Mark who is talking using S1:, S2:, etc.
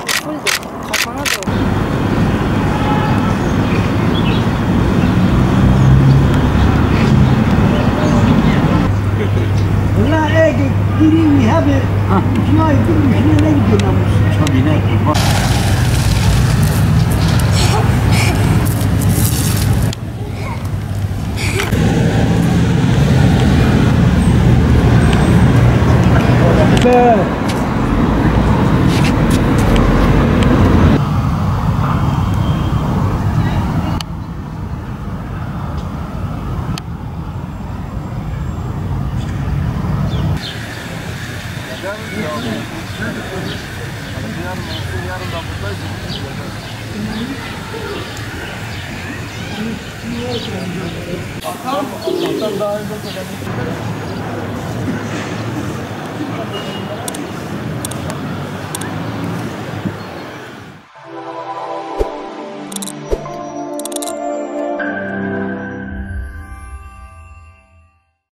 S1: Full kafana doğru.
S2: Valla gireyim ya bir üçüne ay üçüne ne gidiyor namus?
S3: Tabii ne kurban.
S2: Be.
S3: Yarından buradayız. Allah'tan daha önce